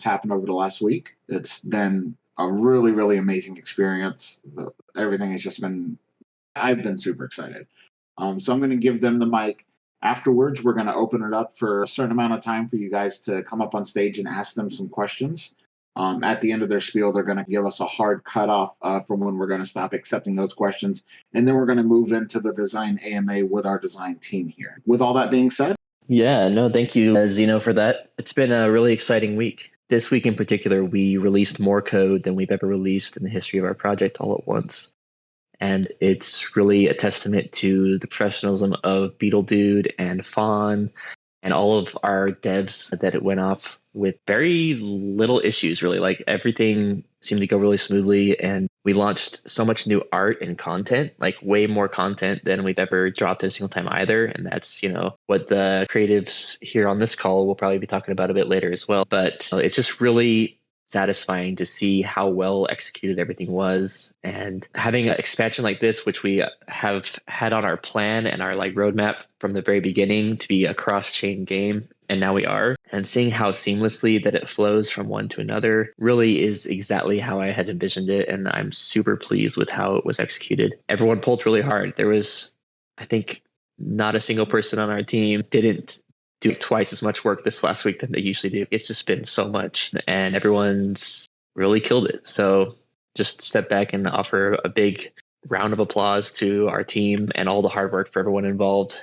that's happened over the last week. It's been a really, really amazing experience. Everything has just been, I've been super excited. So I'm going to give them the mic. Afterwards, we're going to open it up for a certain amount of time for you guys to come up on stage and ask them some questions. At the end of their spiel, they're going to give us a hard cutoff from when we're going to stop accepting those questions. And then we're going to move into the design AMA with our design team here. With all that being said. Yeah, no, thank you, Zeno, for that. It's been a really exciting week. This week in particular, we released more code than we've ever released in the history of our project all at once. And it's really a testament to the professionalism of Beetle Dude and Fawn and all of our devs that it went off with very little issues, really. Like everything seemed to go really smoothly. And we launched so much new art and content, like way more content than we've ever dropped at a single time either. And that's, what the creatives here on this call will probably be talking about a bit later as well. But it's just really satisfying to see how well executed everything was, and having an expansion like this, which we have had on our plan and our roadmap from the very beginning to be a cross-chain game, and now we are, and seeing how seamlessly that it flows from one to another really is exactly how I had envisioned it, and I'm super pleased with how it was executed. Everyone pulled really hard. There was, I think, not a single person on our team didn't do twice as much work this last week than they usually do. It's just been so much, and everyone's really killed it. So just step back and offer a big round of applause to our team and all the hard work for everyone involved.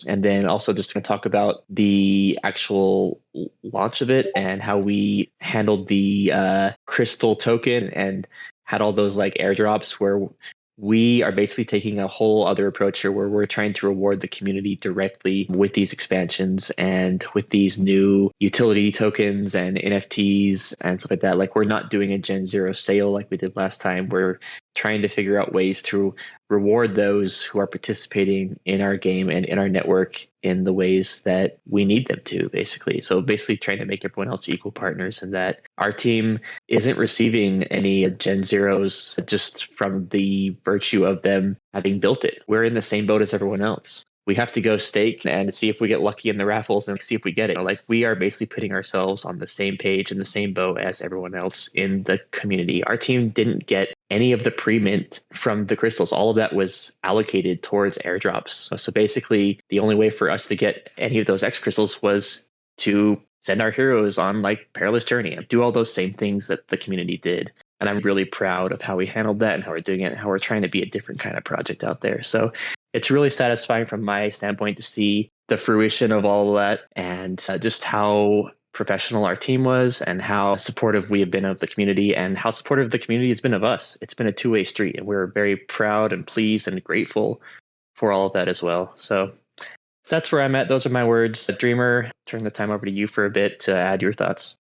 And then also just going to talk about the actual launch of it and how we handled the crystal token and had all those airdrops where we are basically taking a whole other approach here where we're trying to reward the community directly with these expansions and with these new utility tokens and NFTs and stuff like that. We're not doing a Gen Zero sale like we did last time. We're trying to figure out ways to reward those who are participating in our game and in our network in the ways that we need them to, basically. So basically trying to make everyone else equal partners, and that our team isn't receiving any Gen Zeros just from the virtue of them having built it. We're in the same boat as everyone else. We have to go stake and see if we get lucky in the raffles and see if we get it. We are basically putting ourselves on the same page in the same boat as everyone else in the community. Our team didn't get any of the pre-mint from the crystals. All of that was allocated towards airdrops. So basically, the only way for us to get any of those X crystals was to send our heroes on perilous journey and do all those same things that the community did. And I'm really proud of how we handled that and how we're doing it and how we're trying to be a different kind of project out there. So it's really satisfying from my standpoint to see the fruition of all of that, and just how professional our team was and how supportive we have been of the community and how supportive the community has been of us. It's been a two-way street, and we're very proud and pleased and grateful for all of that as well. So that's where I'm at. Those are my words. Dreamer, turn the time over to you for a bit to add your thoughts.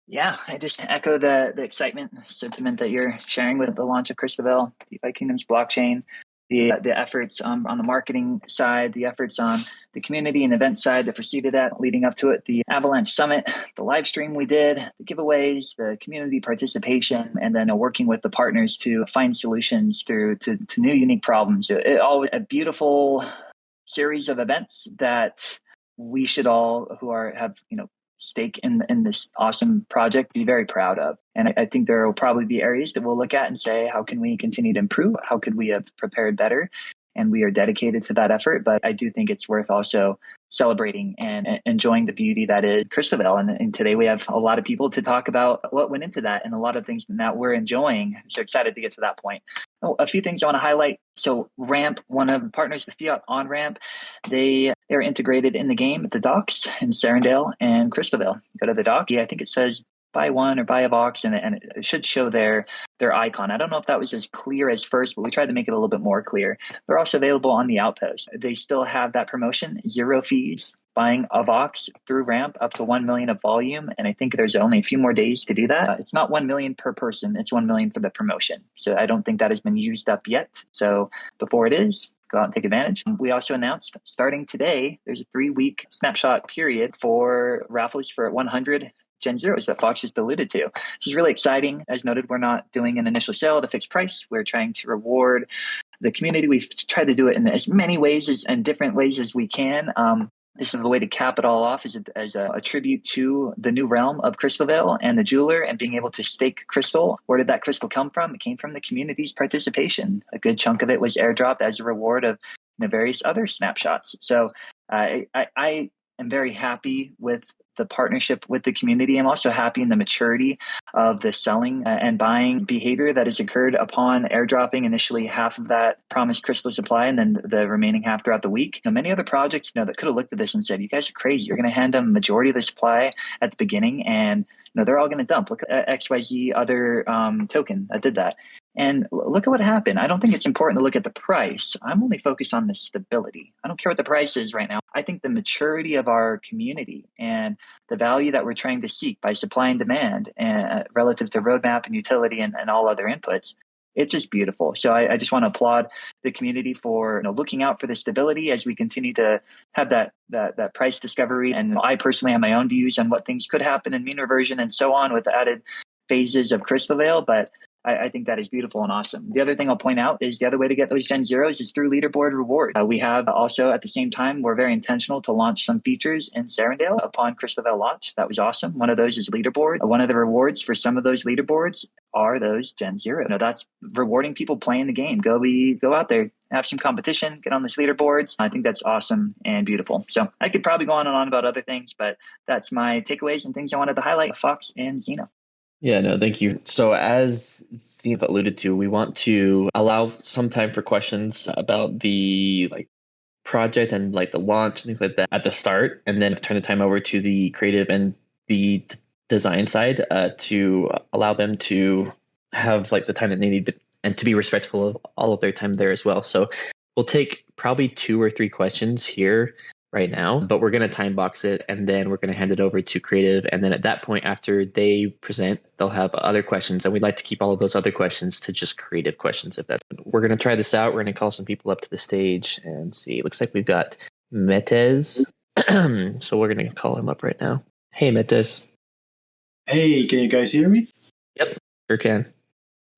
Yeah, I just echo the excitement, sentiment that you're sharing with the launch of Crystalvale, DeFi Kingdoms blockchain. The efforts on the marketing side, the efforts on the community and event side that preceded that, leading up to it, the Avalanche Summit, the live stream we did, the giveaways, the community participation, and then working with the partners to find solutions to new unique problems. All a beautiful series of events that we should all who have stake in this awesome project be very proud of. And I think there will probably be areas that we'll look at and say, how can we continue to improve? How could we have prepared better? And we are dedicated to that effort. But I do think it's worth also celebrating and enjoying the beauty that is Crystalvale. And today we have a lot of people to talk about what went into that and a lot of things that we're enjoying. So excited to get to that point. A few things I want to highlight. So Ramp, one of the partners with Fiat on Ramp, they're integrated in the game at the docks in Serendale and Crystalvale. Go to the dock. Yeah, I think it says buy one or buy a box, and it should show their icon. I don't know if that was as clear as first, but we tried to make it a little bit more clear. They're also available on the Outpost. They still have that promotion, 0 fees, buying a box through Ramp up to 1 million of volume. And I think there's only a few more days to do that. It's not 1 million per person. It's 1 million for the promotion. So I don't think that has been used up yet. So before it is, go out and take advantage. We also announced starting today, there's a 3-week snapshot period for raffles for 100 Gen Zeros that Fox just alluded to. This is really exciting. As noted, we're not doing an initial sale at a fixed price. We're trying to reward the community. We've tried to do it in as many ways and different ways as we can. This is a way to cap it all off as a tribute to the new realm of Crystalvale and the jeweler and being able to stake crystal. Where did that crystal come from? It came from the community's participation. A good chunk of it was airdropped as a reward of various other snapshots. So I am very happy with the partnership with the community. I'm also happy in the maturity of the selling and buying behavior that has occurred upon airdropping initially half of that promised crystal supply and then the remaining half throughout the week. Many other projects, that could have looked at this and said, you guys are crazy. You're going to hand them a majority of the supply at the beginning and they're all going to dump. Look at XYZ other token that did that. And look at what happened. I don't think it's important to look at the price. I'm only focused on the stability. I don't care what the price is right now. I think the maturity of our community and the value that we're trying to seek by supply and demand relative to roadmap and utility and all other inputs, it's just beautiful. So I just want to applaud the community for looking out for the stability as we continue to have that price discovery. And I personally have my own views on what things could happen in mean reversion and so on with the added phases of Crystalvale, but I think that is beautiful and awesome. The other thing I'll point out is the other way to get those Gen Zeros is through leaderboard reward. We have also at the same time, we're very intentional to launch some features in Serendale upon Crystalvale launch. That was awesome. One of those is leaderboard. One of the rewards for some of those leaderboards are those Gen Zero. That's rewarding people playing the game. Go out there, have some competition, get on these leaderboards. I think that's awesome and beautiful. So I could probably go on and on about other things, but that's my takeaways and things I wanted to highlight. Fox and Zeno. Yeah, no, thank you. So as Steve alluded to, we want to allow some time for questions about the project and the launch and things like that at the start, and then turn the time over to the creative and the design side to allow them to have the time that they need and to be respectful of all of their time there as well. So we'll take probably 2 or 3 questions here right now, but we're going to time box it and then we're going to hand it over to creative. And then at that point, after they present, they'll have other questions. And we'd like to keep all of those other questions to just creative questions. We're going to try this out. We're going to call some people up to the stage and see. It looks like we've got Metes. So we're going to call him up right now. Hey, Metes. Hey, can you guys hear me? Yep, sure can.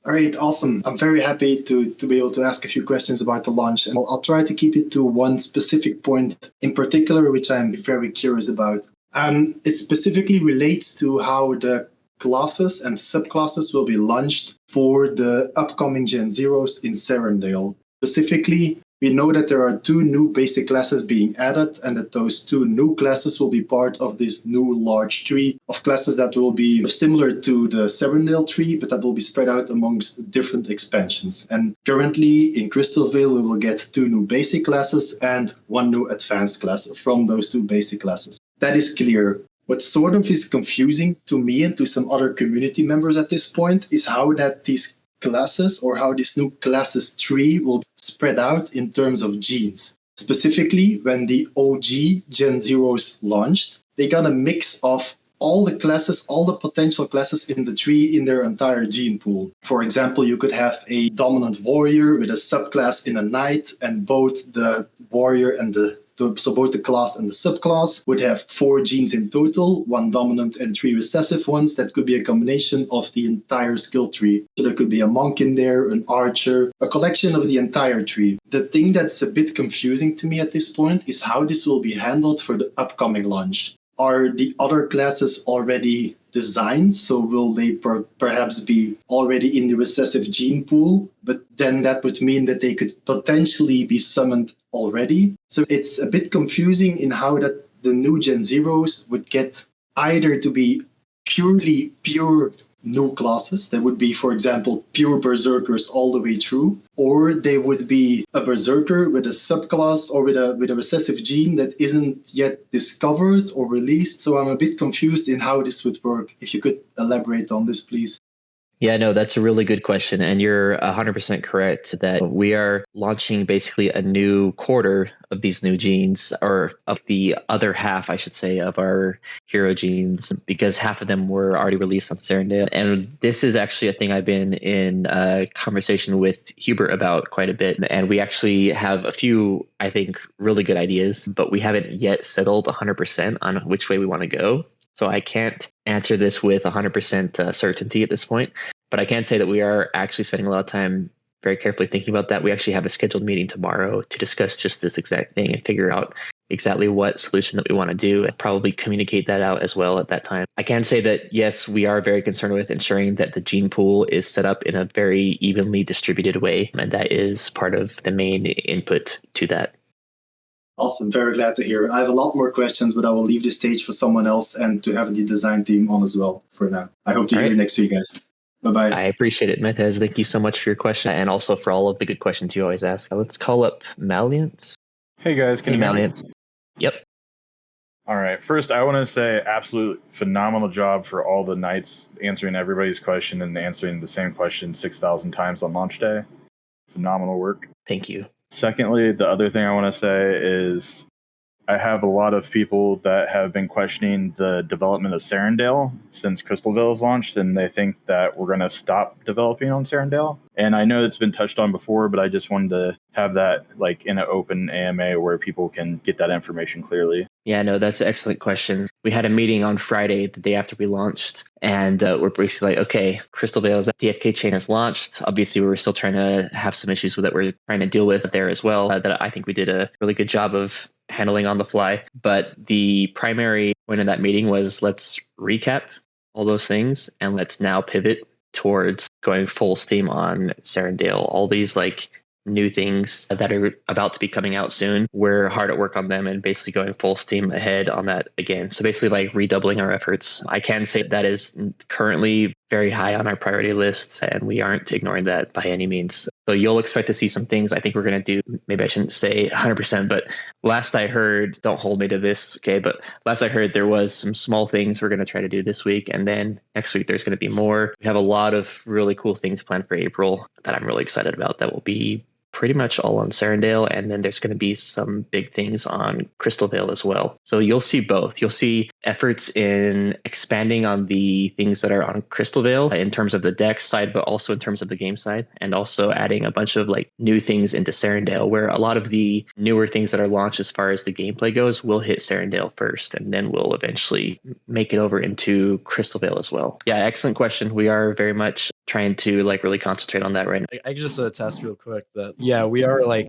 All right, awesome. I'm very happy to be able to ask a few questions about the launch, and I'll try to keep it to one specific point in particular, which I'm very curious about. It specifically relates to how the classes and subclasses will be launched for the upcoming Gen Zeros in Serendale. Specifically, we know that there are 2 new basic classes being added, and that those 2 new classes will be part of this new large tree of classes that will be similar to the Serendale tree, but that will be spread out amongst different expansions. And currently in Crystalvale, we will get 2 new basic classes and 1 new advanced class from those 2 basic classes. That is clear. What sort of is confusing to me and to some other community members at this point is how that these classes or how this new classes tree will spread out in terms of genes. Specifically, when the OG Gen Zeros launched, they got a mix of all the classes, all the potential classes in the tree in their entire gene pool. For example, you could have a dominant warrior with a subclass in a knight, and both the warrior and so both the class and the subclass would have 4 genes in total, 1 dominant and 3 recessive ones. That could be a combination of the entire skill tree. So there could be a monk in there, an archer, a collection of the entire tree. The thing that's a bit confusing to me at this point is how this will be handled for the upcoming launch. Are the other classes already designed? So will they perhaps be already in the recessive gene pool? But then that would mean that they could potentially be summoned already. So it's a bit confusing in how that the new Gen Zeros would get either to be purely pure new classes. They would be, for example, pure berserkers all the way through, or they would be a berserker with a subclass or with a recessive gene that isn't yet discovered or released. So I'm a bit confused in how this would work. If you could elaborate on this, please. Yeah, no, that's a really good question. And you're 100% correct that we are launching basically a new quarter of these new genes, or of the other half, I should say, of our hero genes, because half of them were already released on Serendale. And this is actually a thing I've been in conversation with Hubert about quite a bit. And we actually have a few, I think, really good ideas, but we haven't yet settled 100% on which way we want to go. So I can't answer this with 100% certainty at this point, but I can say that we are actually spending a lot of time very carefully thinking about that. We actually have a scheduled meeting tomorrow to discuss just this exact thing and figure out exactly what solution that we want to do and probably communicate that out as well at that time. I can say that, yes, we are very concerned with ensuring that the gene pool is set up in a very evenly distributed way. And that is part of the main input to that. Awesome. Very glad to hear. I have a lot more questions, but I will leave the stage for someone else and to have the design team on as well for now. I hope to hear you next week, guys. Bye-bye. I appreciate it, Matez. Thank you so much for your question and also for all of the good questions you always ask. Let's call up Maliance. Hey, guys. Can you hear me? Maliance. Yep. All right. First, I want to say absolute phenomenal job for all the knights answering everybody's question and answering the same question 6,000 times on launch day. Phenomenal work. Thank you. Secondly, the other thing I want to say is I have a lot of people that have been questioning the development of Serendale since Crystalvale has launched, and they think that we're going to stop developing on Serendale. And I know it's been touched on before, but I just wanted to have that like in an open AMA where people can get that information clearly. Yeah, no, that's an excellent question. We had a meeting on Friday, the day after we launched, and we're basically like, okay, Crystalvale's DFK chain has launched. Obviously, we were still trying to have some issues with that we're trying to deal with there as well, that I think we did a really good job of handling on the fly. But the primary point of that meeting was let's recap all those things and let's now pivot towards going full steam on Serendale. All these like new things that are about to be coming out soon. We're hard at work on them and basically going full steam ahead on that again. So basically like redoubling our efforts. I can say that is currently very high on our priority list and we aren't ignoring that by any means. So you'll expect to see some things I think we're going to do. Maybe I shouldn't say 100%, but last I heard, don't hold me to this, okay, but last I heard there was some small things we're going to try to do this week. And then next week, there's going to be more. We have a lot of really cool things planned for April that I'm really excited about that will be pretty much all on Serendale, and then there's going to be some big things on Crystalvale as well. So you'll see both. You'll see efforts in expanding on the things that are on Crystalvale in terms of the deck side, but also in terms of the game side, and also adding a bunch of like new things into Serendale, where a lot of the newer things that are launched as far as the gameplay goes will hit Serendale first, and then we'll eventually make it over into Crystalvale as well. Yeah, excellent question. We are very much trying to like really concentrate on that right now. I can just attest real quick that yeah, we are like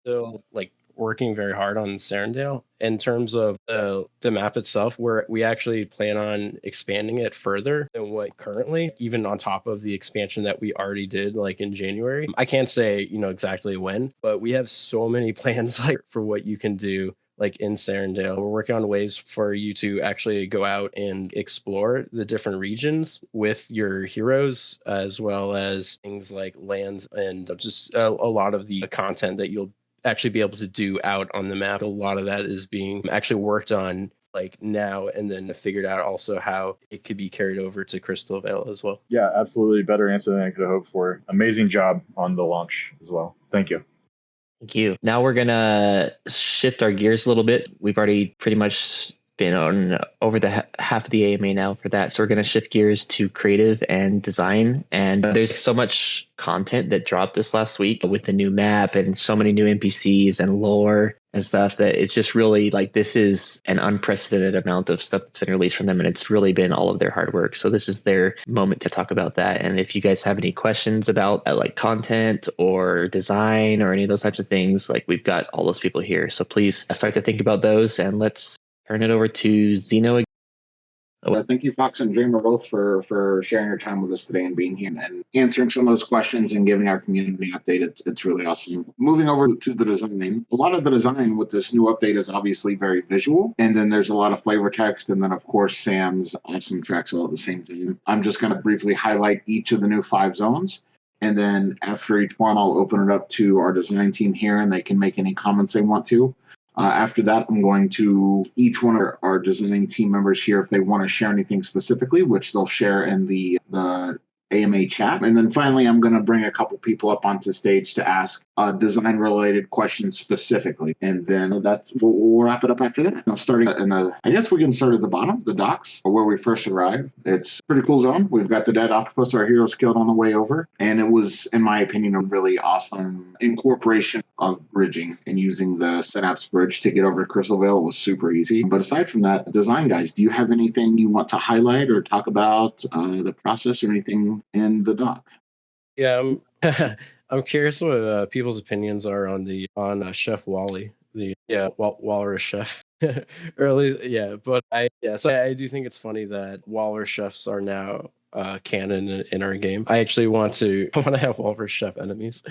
still like working very hard on Serendale in terms of the map itself, where we actually plan on expanding it further than what currently, even on top of the expansion that we already did like in January. I can't say exactly when, but we have so many plans like for what you can do like in Serendale. We're working on ways for you to actually go out and explore the different regions with your heroes, as well as things like lands and just a lot of the content that you'll actually be able to do out on the map. A lot of that is being actually worked on like now, and then figured out also how it could be carried over to Crystalvale as well. Yeah, absolutely. Better answer than I could have hoped for. Amazing job on the launch as well. Thank you. Thank you. Now we're going to shift our gears a little bit. We've already pretty much been on over the half of the AMA now for that. So we're going to shift gears to creative and design. And there's so much content that dropped this last week with the new map and so many new NPCs and lore and stuff that it's just really like this is an unprecedented amount of stuff that's been released from them. And it's really been all of their hard work. So this is their moment to talk about that. And if you guys have any questions about like content or design or any of those types of things, like we've got all those people here. So please start to think about those and let's turn it over to Zeno again. Well, thank you, Fox and Dreamer, both for sharing your time with us today and being here and answering some of those questions and giving our community an update. It's really awesome. Moving over to the design, a lot of the design with this new update is obviously very visual, and then there's a lot of flavor text, and then of course Sam's awesome tracks all at the same time. I'm just going to briefly highlight each of the new 5 zones, and then after each one, I'll open it up to our design team here, and they can make any comments they want to. After that, I'm going to each one of our designing team members here if they want to share anything specifically, which they'll share in the AMA chat. And then finally, I'm going to bring a couple people up onto stage to ask design-related questions specifically. And then we'll wrap it up after that. Now, starting I guess we can start at the bottom, the docks, where we first arrived. It's a pretty cool zone. We've got the dead octopus, our heroes killed on the way over. And it was, in my opinion, a really awesome incorporation of bridging and using the Synapse bridge to get over to Crystalvale. It was super easy. But aside from that, design guys, do you have anything you want to highlight or talk about the process or anything in the dock? Yeah, I'm curious what people's opinions are on Chef Wally, Walrus Chef. Early, yeah, but I do think it's funny that Walrus Chefs are now canon in our game. I actually want to I want to have Walrus Chef enemies,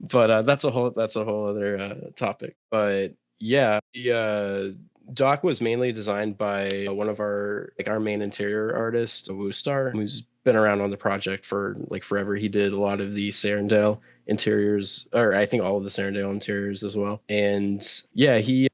but that's a whole other topic. But yeah, the dock was mainly designed by one of our main interior artist, Woostar, who's been around on the project for like forever. He did a lot of the Serendale interiors, or I think all of the Serendale interiors as well. And yeah, he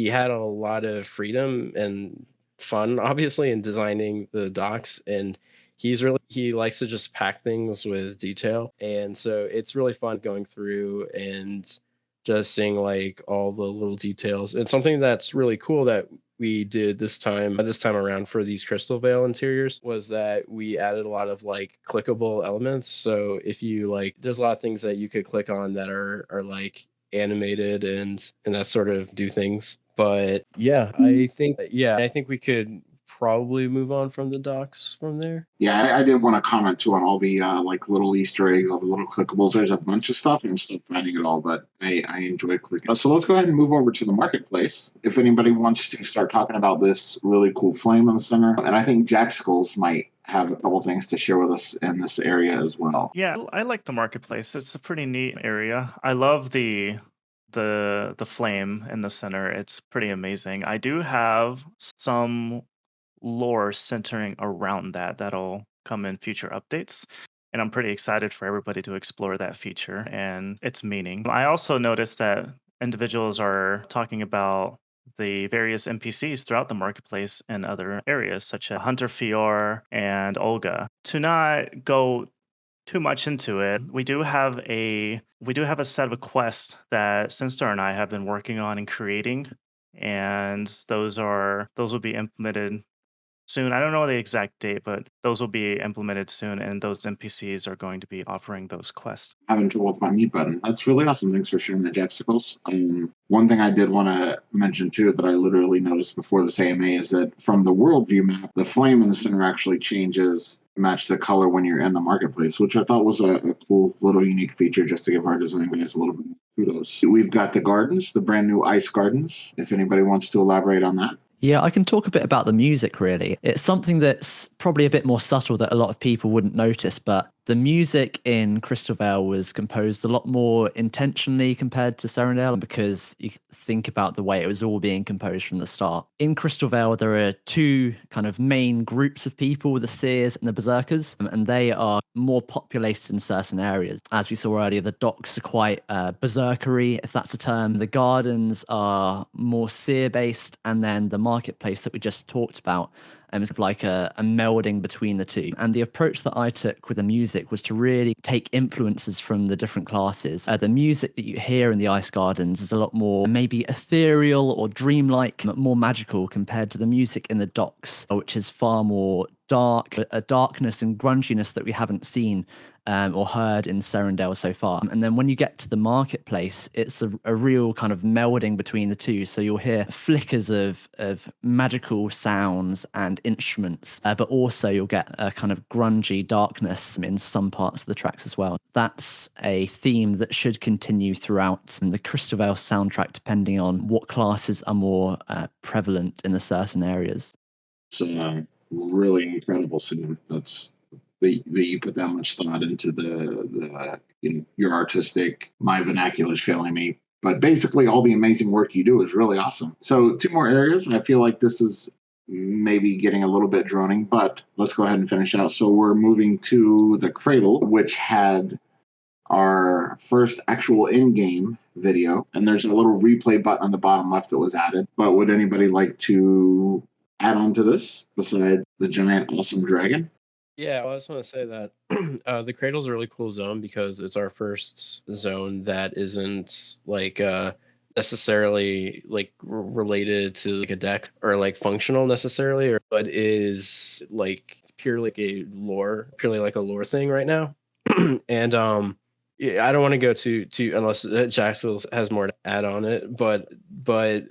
had a lot of freedom and fun, obviously, in designing the docks. And he likes to just pack things with detail. And so it's really fun going through and just seeing like all the little details. And something that's really cool that we did this time around for these Crystalvale interiors was that we added a lot of like clickable elements. So if you like, there's a lot of things that you could click on that are like animated and that sort of do things. But yeah, I think we could probably move on from the docks from there. Yeah, I did want to comment too on all the like little Easter eggs, all the little clickables. There's a bunch of stuff. I'm still finding it all, but I enjoy clicking. So let's go ahead and move over to the marketplace. If anybody wants to start talking about this really cool flame in the center, and I think Jacksicles might have a couple things to share with us in this area as well. Yeah, I like the marketplace. It's a pretty neat area. I love the flame in the center. It's pretty amazing. I do have some lore centering around that'll come in future updates, and I'm pretty excited for everybody to explore that feature and its meaning. I also noticed that individuals are talking about the various NPCs throughout the marketplace and other areas such as Hunter Fior and Olga. To not go too much into it, we do have a set of quests that Sinstar and I have been working on and creating, and those will be implemented soon. I don't know the exact date, but those will be implemented soon, and those NPCs are going to be offering those quests. Having trouble with my mute button. That's really awesome. Thanks for sharing the Jacksicles. One thing I did want to mention too that I literally noticed before this AMA is that from the worldview map, the flame in the center actually changes to match the color when you're in the marketplace, which I thought was a cool little unique feature just to give our design guys a little bit of kudos. We've got the gardens, the brand new ice gardens, if anybody wants to elaborate on that. Yeah, I can talk a bit about the music, really. It's something that's probably a bit more subtle that a lot of people wouldn't notice, but the music in Crystalvale was composed a lot more intentionally compared to Serendale because you think about the way it was all being composed from the start. In Crystalvale, there are two kind of main groups of people, the Seers and the Berserkers, and they are more populated in certain areas. As we saw earlier, the docks are quite berserkery, if that's a term. The gardens are more Seer-based, and then the marketplace that we just talked about is like a melding between the two. And the approach that I took with the music was to really take influences from the different classes. The music that you hear in the Ice Gardens is a lot more maybe ethereal or dreamlike, more magical compared to the music in the docks, which is far more dark, a darkness and grunginess that we haven't seen or heard in Serendale so far. And then when you get to the marketplace, it's a real kind of melding between the two. So you'll hear flickers of magical sounds and instruments, but also you'll get a kind of grungy darkness in some parts of the tracks as well. That's a theme that should continue throughout the Crystalvale soundtrack, depending on what classes are more prevalent in the certain areas. So really incredible scene. That's that you put that much thought into the your artistic. My vernacular's failing me, but basically all the amazing work you do is really awesome. So 2 more areas. I feel like this is maybe getting a little bit droning, but let's go ahead and finish out. So we're moving to the Cradle, which had our first actual in-game video, and there's a little replay button on the bottom left that was added. But would anybody like to add on to this besides the giant awesome dragon? Yeah, well, I just want to say that the Cradle's a really cool zone because it's our first zone that isn't like necessarily like related to like a deck or like functional necessarily, but is like purely like a lore thing right now. And yeah, I don't want to go to unless Jackson has more to add on it, but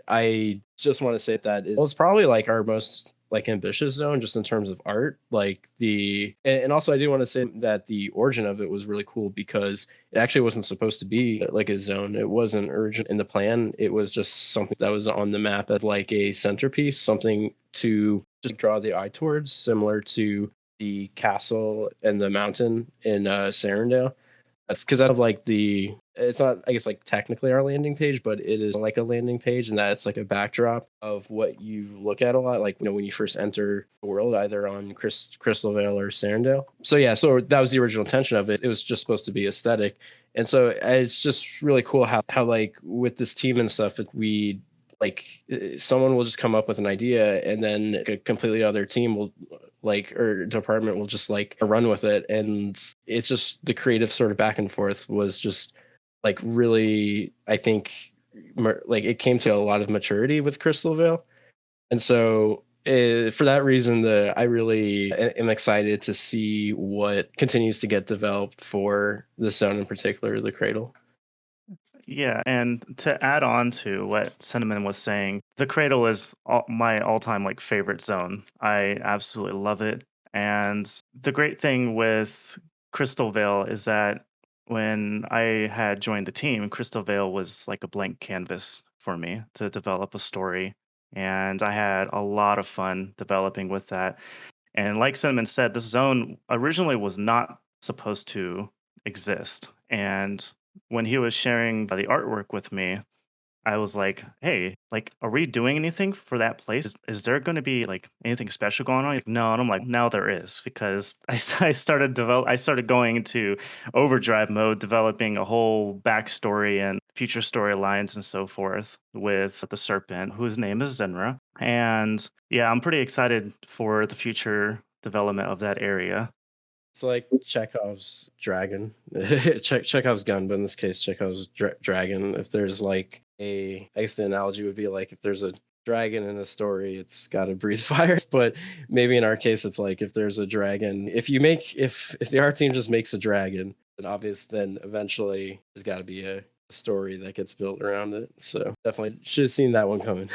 I just want to say that it's probably like our most like ambitious zone just in terms of art. Like and also I do want to say that the origin of it was really cool because it actually wasn't supposed to be like a zone. It wasn't urgent in the plan. It was just something that was on the map as like a centerpiece, something to just draw the eye towards, similar to the castle and the mountain in Sarandale. Because that's like it's not, I guess, like technically our landing page, but it is like a landing page, and that it's like a backdrop of what you look at a lot, like, you know, when you first enter the world, either on Crystalvale or Sarandale. So yeah, so that was the original intention of it. It was just supposed to be aesthetic, and so it's just really cool how like with this team and stuff, we like someone will just come up with an idea, and then a completely other team will or department will just like run with it, and it's just the creative sort of back and forth was just like really, I think, like it came to a lot of maturity with Crystalvale, and so for that reason, I really am excited to see what continues to get developed for the zone, in particular, the Cradle. Yeah, and to add on to what Cinnamon was saying, the Cradle is my all-time like favorite zone. I absolutely love it. And the great thing with Crystalvale is that when I had joined the team, Crystalvale was like a blank canvas for me to develop a story. And I had a lot of fun developing with that. And like Cinnamon said, this zone originally was not supposed to exist. And when he was sharing the artwork with me, I was like, "Hey, like, are we doing anything for that place? Is there going to be like anything special going on?" Like, no, and I'm like, "Now there is," because I started going into overdrive mode, developing a whole backstory and future storylines and so forth with the serpent, whose name is Zenra. And yeah, I'm pretty excited for the future development of that area. It's like Chekhov's dragon, Chekhov's gun, but in this case, Chekhov's dragon. If there's like I guess the analogy would be like if there's a dragon in a story, it's got to breathe fire. But maybe in our case, it's like if there's a dragon, if the art team just makes a dragon, then eventually there's got to be a story that gets built around it. So definitely should have seen that one coming.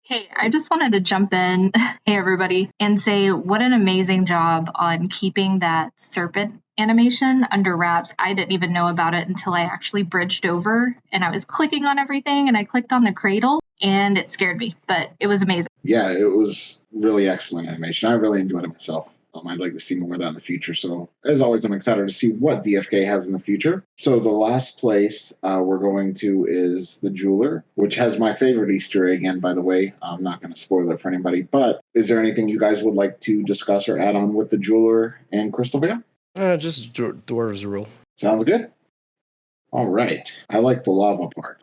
Hey, I just wanted to jump in, hey everybody, and say what an amazing job on keeping that serpent animation under wraps. I didn't even know about it until I actually bridged over and I was clicking on everything and I clicked on the cradle and it scared me, but it was amazing. Yeah, it was really excellent animation. I really enjoyed it myself. I'd like to see more of that in the future. So, as always, I'm excited to see what DFK has in the future. So, the last place we're going to is the Jeweler, which has my favorite Easter egg. And by the way, I'm not going to spoil it for anybody. But is there anything you guys would like to discuss or add on with the Jeweler and Crystalvale? Just Dwarves rule. Sounds good. All right. I like the lava part.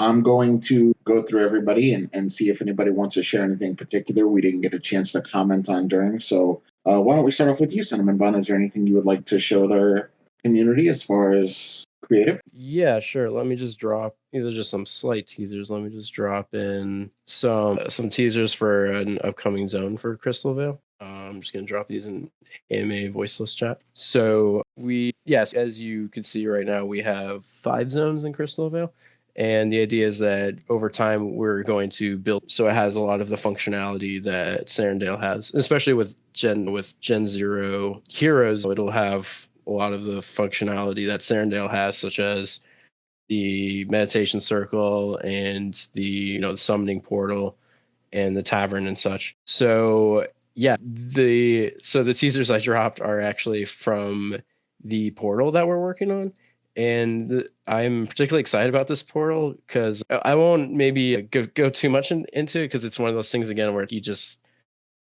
I'm going to go through everybody and see if anybody wants to share anything particular we didn't get a chance to comment on during. So why don't we start off with you, Cinnamon Bun? Is there anything you would like to show their community as far as creative? Yeah, sure. Let me just drop either just some slight teasers. Let me just drop in some teasers for an upcoming zone for Crystalvale. I'm just going to drop these in AMA voiceless chat. So yes, as you can see right now, we have 5 zones in Crystalvale. And the idea is that over time, we're going to build so it has a lot of the functionality that Sarandale has, especially with Gen 0 heroes. It'll have a lot of the functionality that Sarandale has, such as the meditation circle and the summoning portal and the tavern and such. So yeah, the teasers I dropped are actually from the portal that we're working on. And I'm particularly excited about this portal because I won't maybe go too much into it because it's one of those things, again, where you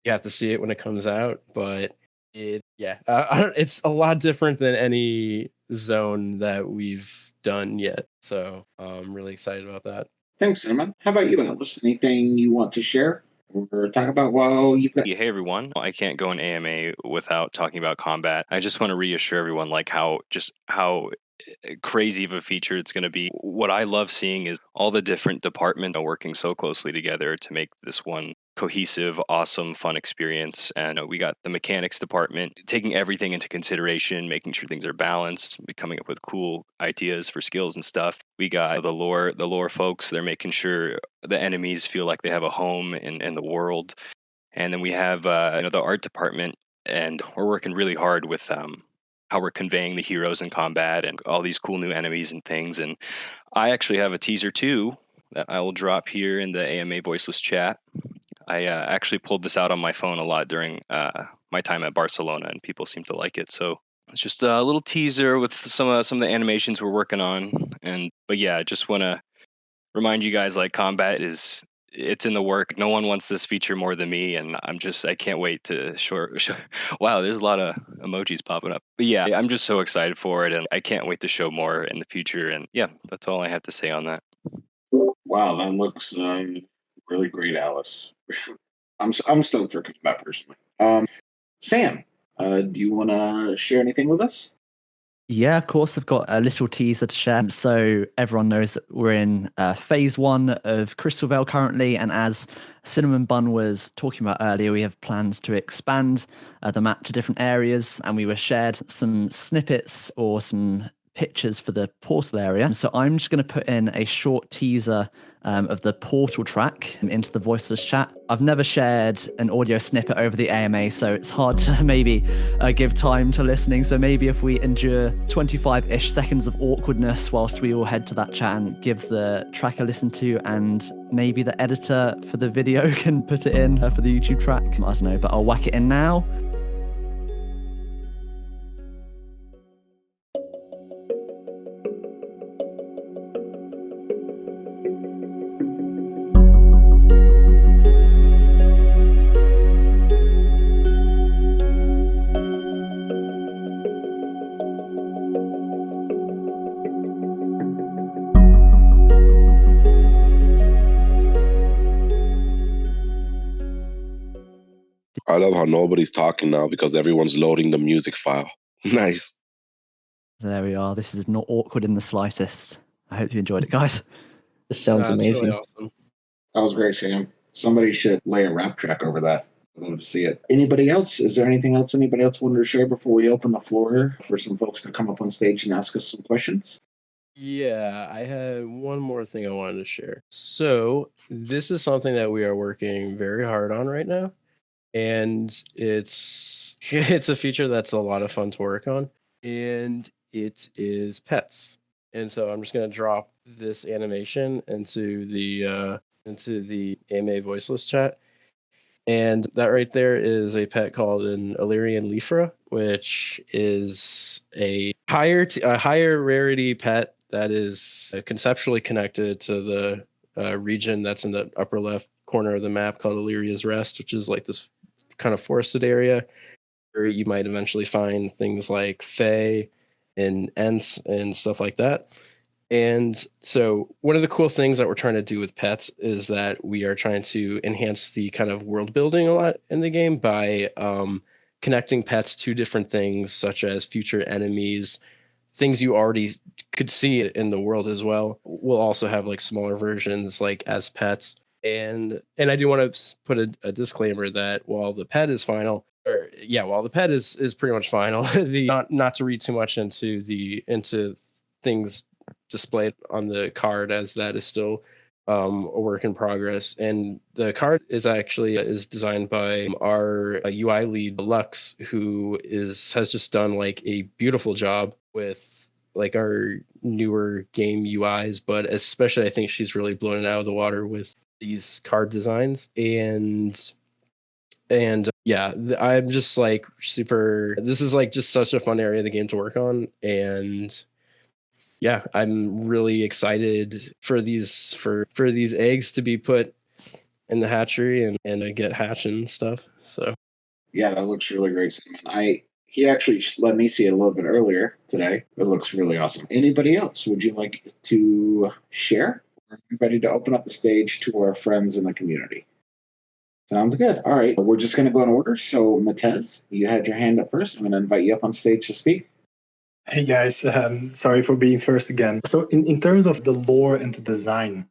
have to see it when it comes out. But it's a lot different than any zone that we've done yet. So I'm really excited about that. Thanks, Cinnamon. How about you, Alice? Anything you want to share or talk about while you've got... Hey everyone, I can't go in AMA without talking about combat. I just want to reassure everyone like how crazy of a feature it's going to be. What I love seeing is all the different departments working so closely together to make this one cohesive, awesome, fun experience. And we got the mechanics department taking everything into consideration, making sure things are balanced, coming up with cool ideas for skills and stuff. We got the lore folks. They're making sure the enemies feel like they have a home in the world. And then we have the art department, and we're working really hard with how we're conveying the heroes in combat and all these cool new enemies and things. And I actually have a teaser too that I will drop here in the AMA voiceless chat. I actually pulled this out on my phone a lot during my time at Barcelona, and people seem to like it. So it's just a little teaser with some of the animations we're working on. But yeah, I just want to remind you guys, like, combat it's in the work. No one wants this feature more than me, and I can't wait to show. Wow, there's a lot of emojis popping up. But yeah, I'm just so excited for it, and I can't wait to show more in the future. And yeah, that's all I have to say on that. Wow, that looks really great, Alice. I'm stoked for combat personally. Sam, do you want to share anything with us? Yeah, of course. I've got a little teaser to share. So everyone knows that we're in phase 1 of Crystalvale currently. And as Cinnamon Bun was talking about earlier, we have plans to expand the map to different areas. And we were shared some snippets or some pictures for the portal area. So I'm just going to put in a short teaser of the portal track into the voiceless chat. I've never shared an audio snippet over the AMA, so it's hard to maybe give time to listening. So maybe if we endure 25-ish seconds of awkwardness whilst we all head to that chat and give the track a listen to, and maybe the editor for the video can put it in for the YouTube track. I don't know, but I'll whack it in now. I love how nobody's talking now because everyone's loading the music file. Nice. There we are. This is not awkward in the slightest. I hope you enjoyed it, guys. This sounds amazing. Really awesome. That was great, Sam. Somebody should lay a rap track over that. I'd love to see it. Anybody else? Is there anything else anybody else wanted to share before we open the floor for some folks to come up on stage and ask us some questions? Yeah, I had one more thing I wanted to share. So this is something that we are working very hard on right now. And it's a feature that's a lot of fun to work on, and it is pets. And so I'm just going to drop this animation into the AMA voiceless chat, and that right there is a pet called an Illyrian Leafra, which is a higher rarity pet that is conceptually connected to the region that's in the upper left corner of the map called Illyria's Rest, which is like this kind of forested area where you might eventually find things like fae and ents and stuff like that. And so one of the cool things that we're trying to do with pets is that we are trying to enhance the kind of world building a lot in the game by connecting pets to different things such as future enemies, things you already could see in the world as well. We'll also have like smaller versions like as pets. And I do want to put a disclaimer that while the pet is final, while the pet is pretty much final, not to read too much into things displayed on the card, as that is still a work in progress. And the card is designed by our UI lead Lux, who has just done like a beautiful job with like our newer game UIs, but especially I think she's really blown it out of the water with these card designs. And yeah, I'm just like this is like just such a fun area of the game to work on. And yeah, I'm really excited for these eggs to be put in the hatchery and get hatching and stuff. So yeah, that looks really great, Simon. He actually let me see it a little bit earlier today. It looks really awesome. Anybody else? Would you like to share? Are you ready to open up the stage to our friends in the community? Sounds good. All right. We're just going to go in order. So, Matez, you had your hand up first. I'm going to invite you up on stage to speak. Hey, guys. Sorry for being first again. So in terms of the lore and the design,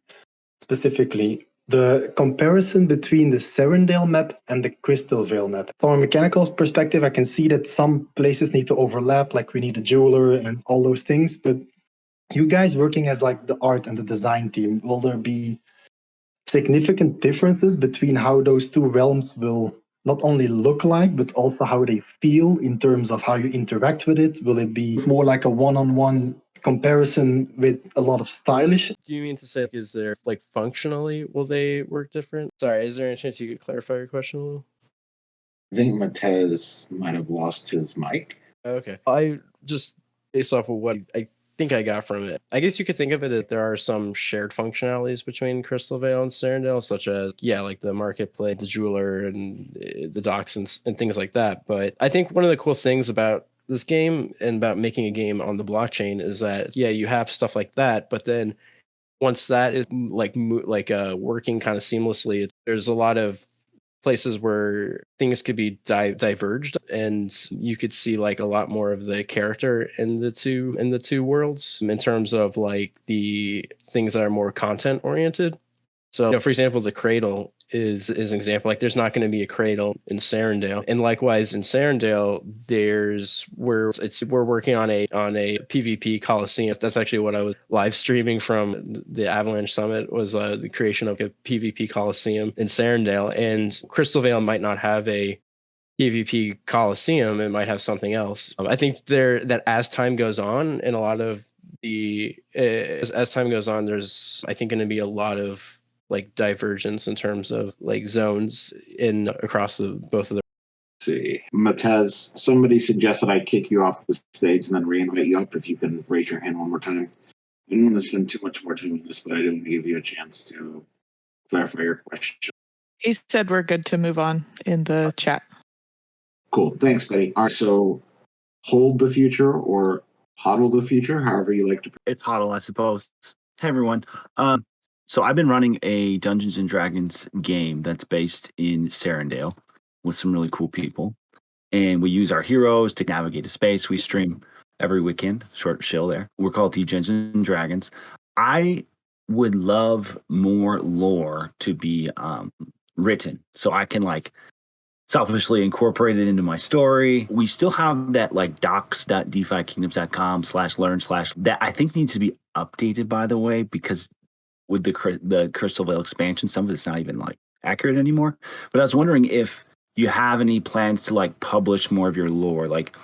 specifically, the comparison between the Serendale map and the Crystalvale map. From a mechanical perspective, I can see that some places need to overlap, like we need a jeweler and all those things. But you guys working as like the art and the design team, will there be significant differences between how those two realms will not only look like, but also how they feel in terms of how you interact with it? Will it be more like a one-on-one comparison with a lot of stylish? Do you mean to say, is there like functionally will they work different? Sorry, is there any chance you could clarify your question a little? I think Matez might have lost his mic. Okay. I just, based off of what I think I got from it, I guess you could think of it that there are some shared functionalities between Crystalvale and Serendale, such as, like the marketplace, the jeweler, and the docks and things like that. But I think one of the cool things about this game and about making a game on the blockchain is that, you have stuff like that, but then once that is working kind of seamlessly, there's a lot of places where things could be diverged, and you could see like a lot more of the character in the two worlds in terms of like the things that are more content oriented. So, for example, the cradle is an example. Like, there's not going to be a cradle in Serendale, and likewise in Serendale, we're working on a PvP Coliseum. That's actually what I was live streaming from the Avalanche Summit, was the creation of a PvP Coliseum in Serendale. And Crystalvale might not have a PvP Coliseum; it might have something else. I think that as time goes on, and a lot of as time goes on, there's I think going to be a lot of like divergence in terms of like zones across both of the. See, Matez, somebody suggested I kick you off the stage and then reinvite you up. If you can raise your hand one more time. I don't want to spend too much more time on this, but I do want to give you a chance to clarify your question. He said we're good to move on in the chat. Cool, thanks, buddy. All right, so hold the future or hodl the future, however you like to. It's hodl, I suppose. Hey, everyone. So I've been running a Dungeons and Dragons game that's based in Serendale with some really cool people. And we use our heroes to navigate the space. We stream every weekend, short shill there. We're called Dungeons and Dragons. I would love more lore to be written so I can like selfishly incorporate it into my story. We still have that like docs.defykingdoms.com/learn/ that I think needs to be updated, by the way, because with the Crystalvale expansion, some of it's not even like accurate anymore. But I was wondering if you have any plans to like publish more of your lore. Like,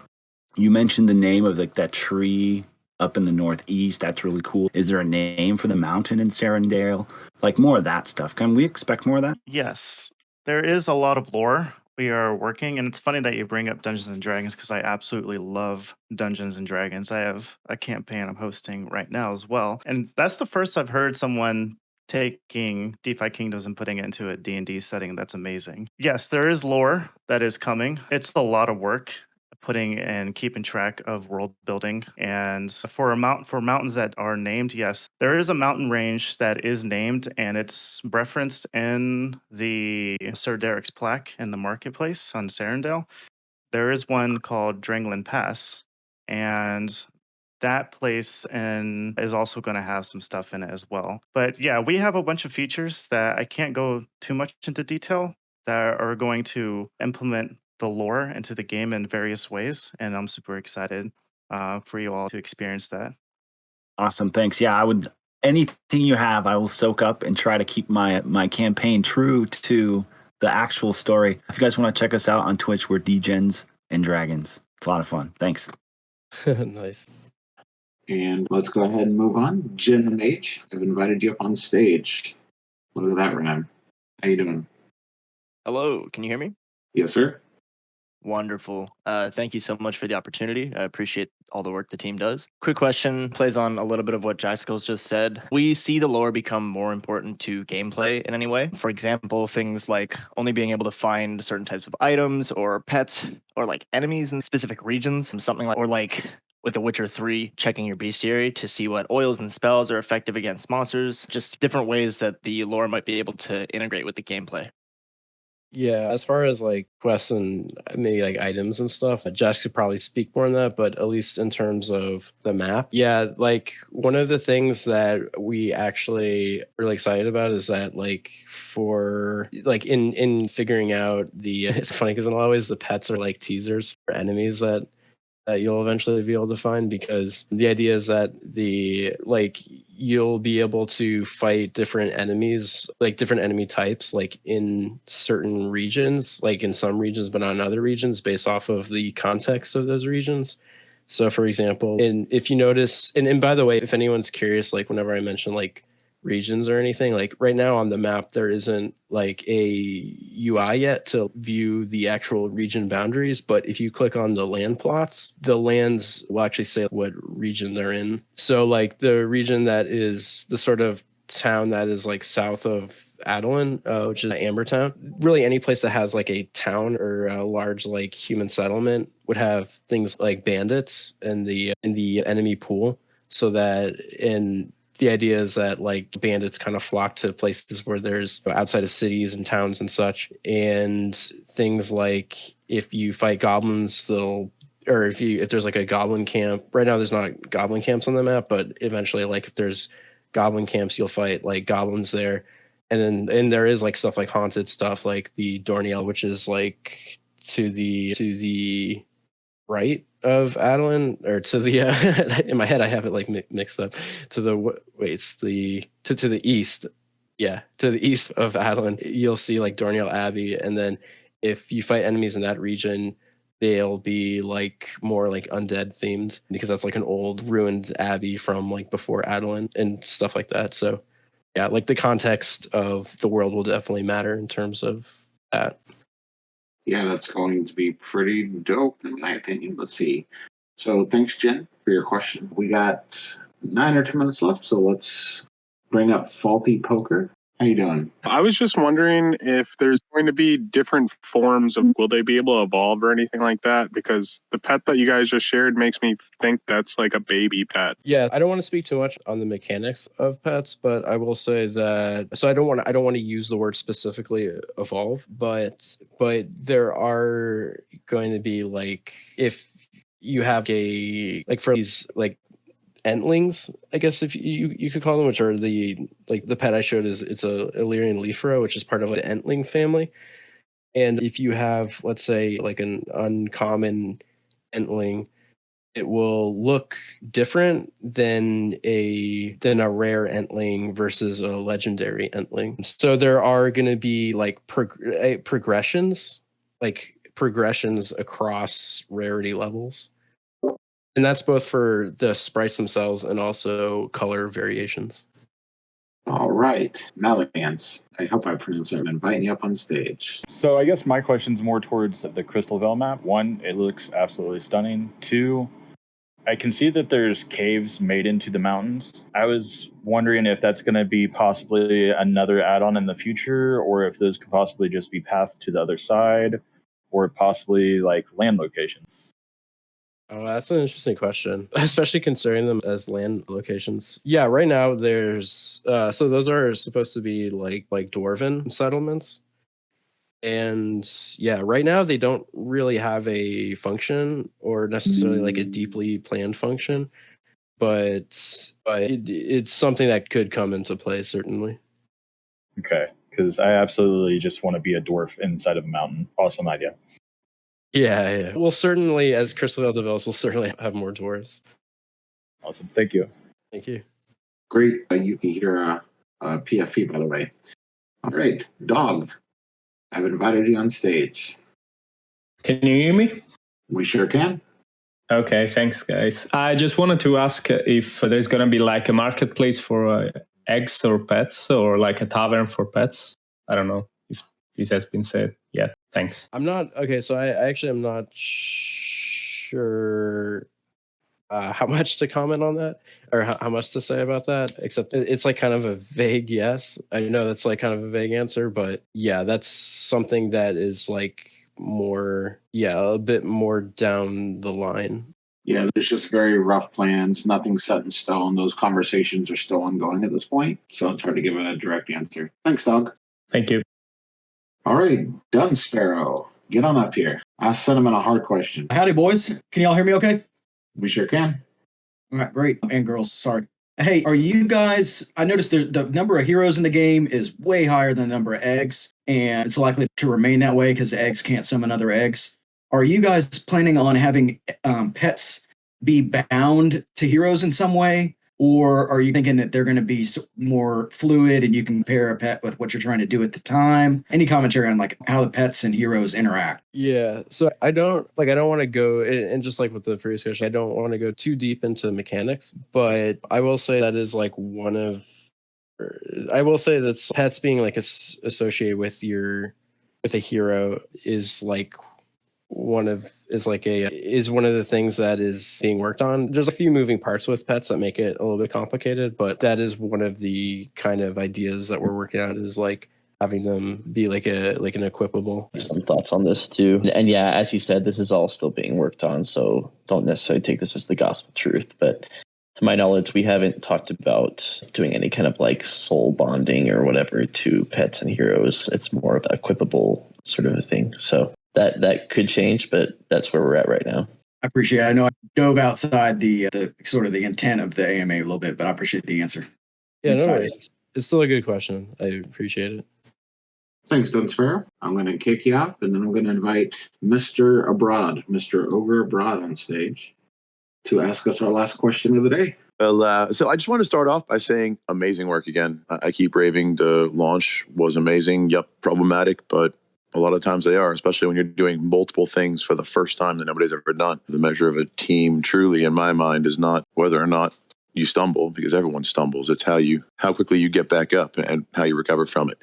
you mentioned the name of like that tree up in the northeast. That's really cool. Is there a name for the mountain in Serendale? Like, more of that stuff. Can we expect more of that? Yes, there is a lot of lore we are working, and it's funny that you bring up Dungeons and Dragons because I absolutely love Dungeons and Dragons. I have a campaign I'm hosting right now as well, and that's the first I've heard someone taking DeFi Kingdoms and putting it into a D&D setting. That's amazing. Yes, there is lore that is coming. It's a lot of work putting and keeping track of world building. And for mountains that are named, yes, there is a mountain range that is named, and it's referenced in the Sir Derek's plaque in the marketplace on Serendale. There is one called Dranglin Pass, and that place is also going to have some stuff in it as well. But yeah, we have a bunch of features that I can't go too much into detail that are going to implement the lore into the game in various ways, and I'm super excited for you all to experience that. Awesome, thanks. Yeah, anything you have, I will soak up and try to keep my campaign true to the actual story. If you guys want to check us out on Twitch, we're DGens and Dragons. It's a lot of fun. Thanks. Nice. And let's go ahead and move on. Jin the Mage, I've invited you up on stage. Look at that, Ram. How you doing? Hello, can you hear me? Yes, sir. Wonderful. Thank you so much for the opportunity. I appreciate all the work the team does. Quick question, plays on a little bit of what Jaxco's just said. We see the lore become more important to gameplay in any way. For example, things like only being able to find certain types of items or pets or like enemies in specific regions, something like, or like with The Witcher 3, checking your bestiary to see what oils and spells are effective against monsters, just different ways that the lore might be able to integrate with the gameplay. Yeah, as far as like quests and maybe like items and stuff, Josh could probably speak more on that, but at least in terms of the map, yeah, like one of the things that we actually are really excited about is that like for like in figuring out it's funny because in a lot of ways the pets are like teasers for enemies that you'll eventually be able to find, because the idea is that you'll be able to fight different enemies, like different enemy types, like in certain regions, like in some regions, but not in other regions, based off of the context of those regions. So, for example, and if you notice, and by the way, if anyone's curious, like whenever I mention like regions or anything, like right now on the map, there isn't like a UI yet to view the actual region boundaries. But if you click on the land plots, the lands will actually say what region they're in. So like the region that is the sort of town that is like south of Adeline, which is Amber Town. Really, any place that has like a town or a large like human settlement would have things like bandits in the enemy pool. So that the idea is that like bandits kind of flock to places where there's outside of cities and towns and such, and things like if you fight goblins, if there's like a goblin camp. Right now, there's not goblin camps on the map, but eventually, like if there's goblin camps, you'll fight like goblins there. And there is like stuff like haunted stuff like the Dorniel, which is like to the right of Adeline, or to the in my head I have it like mixed up to the to the east. Yeah, to the east of Adeline, you'll see like Dorniel Abbey, and then if you fight enemies in that region, they'll be like more like undead themed, because that's like an old ruined abbey from like before Adeline and stuff like that. So yeah, like the context of the world will definitely matter in terms of that. Yeah, that's going to be pretty dope in my opinion. Let's see. So thanks, Jen, for your question. We got 9 or 10 minutes left, so let's bring up Faulty Poker. How you doing? I was just wondering if there's going to be different forms of, will they be able to evolve or anything like that? Because the pet that you guys just shared makes me think that's like a baby pet. Yeah, I don't want to speak too much on the mechanics of pets, but I will say that, so I don't want to use the word specifically evolve, but there are going to be like, if you have for these like Entlings, I guess if you could call them, which are the pet I showed it's a Illyrian leaf-row, which is part of the Entling family. And if you have, let's say, like an uncommon Entling, it will look different than a rare Entling versus a legendary Entling. So there are going to be like progressions across rarity levels. And that's both for the sprites themselves and also color variations. All right. Malagans, I hope I pronounced it. I'm inviting you up on stage. So I guess my question's more towards the Crystalvale map. 1, it looks absolutely stunning. 2, I can see that there's caves made into the mountains. I was wondering if that's going to be possibly another add-on in the future, or if those could possibly just be paths to the other side, or possibly like land locations. Oh, that's an interesting question, especially considering them as land locations. Yeah, right now there's so those are supposed to be like dwarven settlements. And yeah, right now they don't really have a function or necessarily like a deeply planned function, but it's something that could come into play, certainly. Okay, because I absolutely just want to be a dwarf inside of a mountain. Awesome idea. Yeah. Well, certainly, as Crystalvale develops, we'll certainly have more dwarves. Awesome. Thank you. Thank you. Great. You can hear PFP, by the way. All right. Dog, I've invited you on stage. Can you hear me? We sure can. Okay, thanks, guys. I just wanted to ask if there's going to be like a marketplace for eggs or pets, or like a tavern for pets. I don't know if this has been said yet. Thanks. I'm not okay. So I actually am not sure how much to comment on that, or how much to say about that. Except it's like kind of a vague yes. I know that's like kind of a vague answer, but yeah, that's something that is like a bit more down the line. Yeah, there's just very rough plans. Nothing set in stone. Those conversations are still ongoing at this point, so it's hard to give a direct answer. Thanks, Dog. Thank you. All right, Dun Sparrow, get on up here. Ask Cinnamon a hard question. Howdy, boys. Can y'all hear me okay? We sure can. All right, great. And girls, sorry. Hey, are you guys, I noticed the number of heroes in the game is way higher than the number of eggs, and it's likely to remain that way because eggs can't summon other eggs. Are you guys planning on having pets be bound to heroes in some way? Or are you thinking that they're going to be more fluid and you can pair a pet with what you're trying to do at the time? Any commentary on like how the pets and heroes interact? Yeah, so I don't want to go, and just like with the previous question, I don't want to go too deep into mechanics, but I will say that is like I will say that pets being like associated with a hero is like one of the things that is being worked on. There's a few moving parts with pets that make it a little bit complicated, but that is one of the kind of ideas that we're working on, is like having them be like an equipable. Some thoughts on this too. And yeah, as you said, this is all still being worked on, so don't necessarily take this as the gospel truth. But to my knowledge, we haven't talked about doing any kind of like soul bonding or whatever to pets and heroes. It's more of an equipable sort of a thing. So that could change, but that's where we're at right now. I appreciate it. I know I dove outside the sort of the intent of the AMA a little bit, but I appreciate the answer. Yeah, no worries. It's still a good question. I appreciate it. Thanks, Dunsparrow. I'm going to kick you up, and then I'm going to invite Mr. Ogre Abroad on stage to ask us our last question of the day. Well, so I just want to start off by saying amazing work again. I keep raving the launch was amazing. Yep, problematic, but a lot of times they are, especially when you're doing multiple things for the first time that nobody's ever done. The measure of a team, truly, in my mind, is not whether or not you stumble, because everyone stumbles. It's how quickly you get back up and how you recover from it.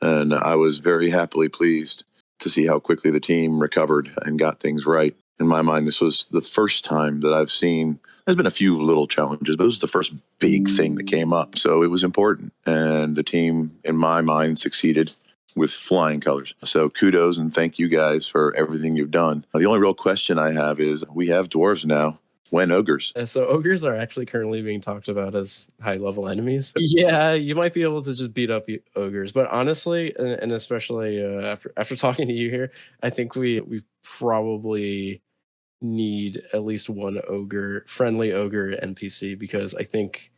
And I was very happily pleased to see how quickly the team recovered and got things right. In my mind, this was the first time that I've seen, there's been a few little challenges, but this was the first big thing that came up. So it was important. And the team, in my mind, succeeded with flying colors. So kudos and thank you guys for everything you've done. The only real question I have is, we have dwarves now. When ogres? So ogres are actually currently being talked about as high-level enemies. Yeah, you might be able to just beat up ogres, but honestly, and especially after talking to you here, I think we probably need at least one friendly ogre NPC, because I think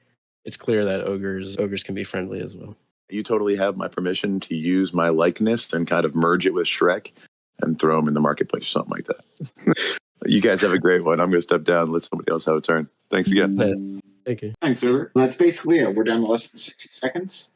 it's clear that ogres can be friendly as well. You totally have my permission to use my likeness and kind of merge it with Shrek and throw him in the marketplace or something like that. You guys have a great one. I'm going to step down and let somebody else have a turn. Thanks again. Nice. Thank you. Thanks, Ogre. That's basically it. We're down to less than 60 seconds.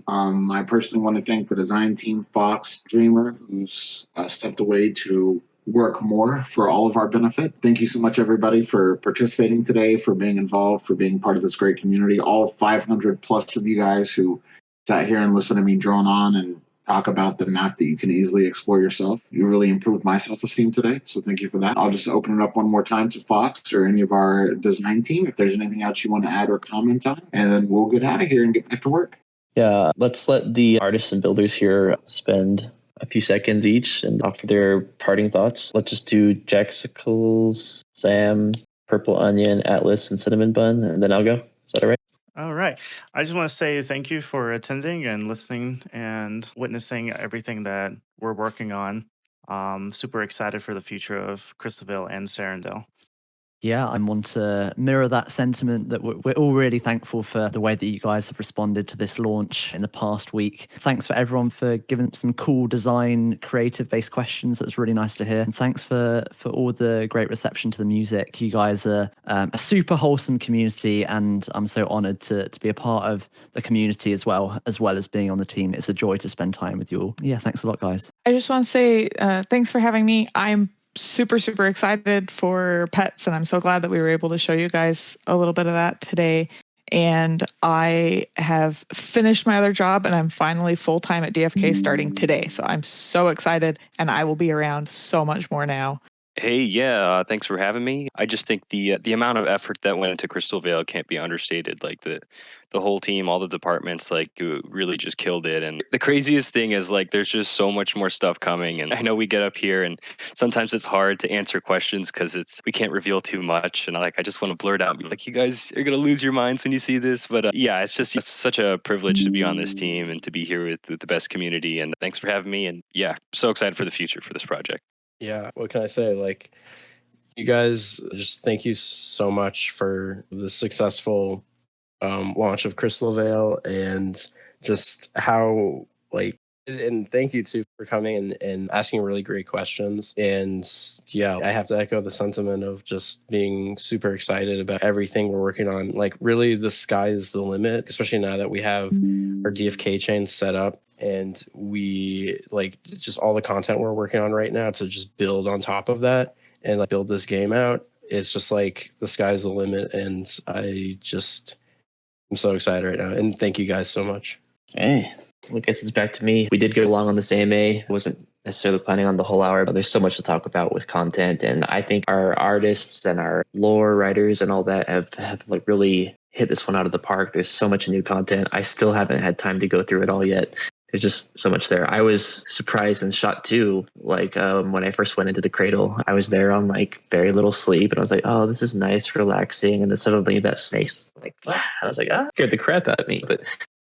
I personally want to thank the design team, Fox, Dreamer, who's stepped away to work more for all of our benefit. Thank you so much, everybody, for participating today, for being involved, for being part of this great community. All 500 plus of you guys who sat here and listened to me drone on and talk about the map that you can easily explore yourself. You really improved my self-esteem today, so thank you for that. I'll just open it up one more time to Fox or any of our design team if there's anything else you want to add or comment on, and then we'll get out of here and get back to work. Yeah, let's let the artists and builders here spend a few seconds each and offer their parting thoughts. Let's just do Jaxicles, Sam, Purple Onion, Atlas, and Cinnamon Bun, and then I'll go. Is that all right? All right. I just want to say thank you for attending and listening and witnessing everything that we're working on. Super excited for the future of Crystalvale and Sarandale. Yeah, I want to mirror that sentiment that we're all really thankful for the way that you guys have responded to this launch in the past week. Thanks for everyone for giving some cool design, creative-based questions. That was really nice to hear. And thanks for all the great reception to the music. You guys are a super wholesome community, and I'm so honored to be a part of the community as well as being on the team. It's a joy to spend time with you all. Yeah, thanks a lot, guys. I just want to say thanks for having me. I'm super excited for pets, and I'm so glad that we were able to show you guys a little bit of that today. And I have finished my other job, and I'm finally full-time at DFK starting today. So I'm so excited, and I will be around so much more now. Hey, yeah, thanks for having me. I just think the amount of effort that went into Crystalvale can't be understated. Like the whole team, all the departments, like really just killed it. And the craziest thing is like there's just so much more stuff coming. And I know we get up here and sometimes it's hard to answer questions because we can't reveal too much. And I just want to blurt out and be like, you guys are gonna lose your minds when you see this. But yeah, it's such a privilege to be on this team and to be here with the best community. And thanks for having me. And yeah, so excited for the future for this project. Yeah, what can I say? Like, you guys, just thank you so much for the successful launch of Crystalvale and just how like And thank you too for coming and asking really great questions. And yeah, I have to echo the sentiment of just being super excited about everything we're working on. Like really the sky is the limit, especially now that we have our DFK chain set up and we like just all the content we're working on right now to just build on top of that and like build this game out. It's just like the sky's the limit. And I'm so excited right now. And thank you guys so much. Hey. I guess it's back to me. We did go along on this AMA. Wasn't necessarily planning on the whole hour, but there's so much to talk about with content. And I think our artists and our lore writers and all that have like really hit this one out of the park. There's so much new content. I still haven't had time to go through it all yet. There's just so much there. I was surprised and shocked too. Like when I first went into the cradle, I was there on like very little sleep and I was like, oh, this is nice, relaxing. And then suddenly that snake's like, wow. I was like, scared the crap out of me. But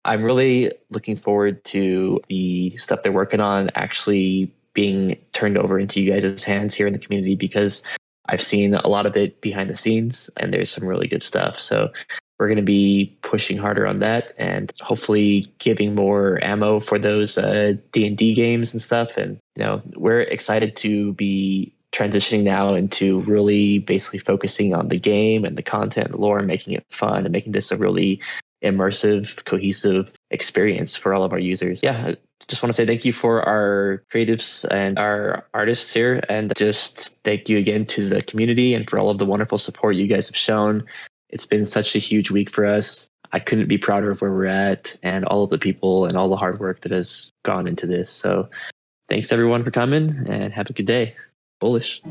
I'm really looking forward to the stuff they're working on actually being turned over into you guys' hands here in the community, because I've seen a lot of it behind the scenes and there's some really good stuff. So we're going to be pushing harder on that and hopefully giving more ammo for those D&D games and stuff. And, you know, we're excited to be transitioning now into really basically focusing on the game and the content and the lore and making it fun and making this a really immersive, cohesive experience for all of our users. Yeah, I just want to say thank you for our creatives and our artists here. And just thank you again to the community and for all of the wonderful support you guys have shown. It's been such a huge week for us. I couldn't be prouder of where we're at and all of the people and all the hard work that has gone into this. So thanks everyone for coming and have a good day. Bullish.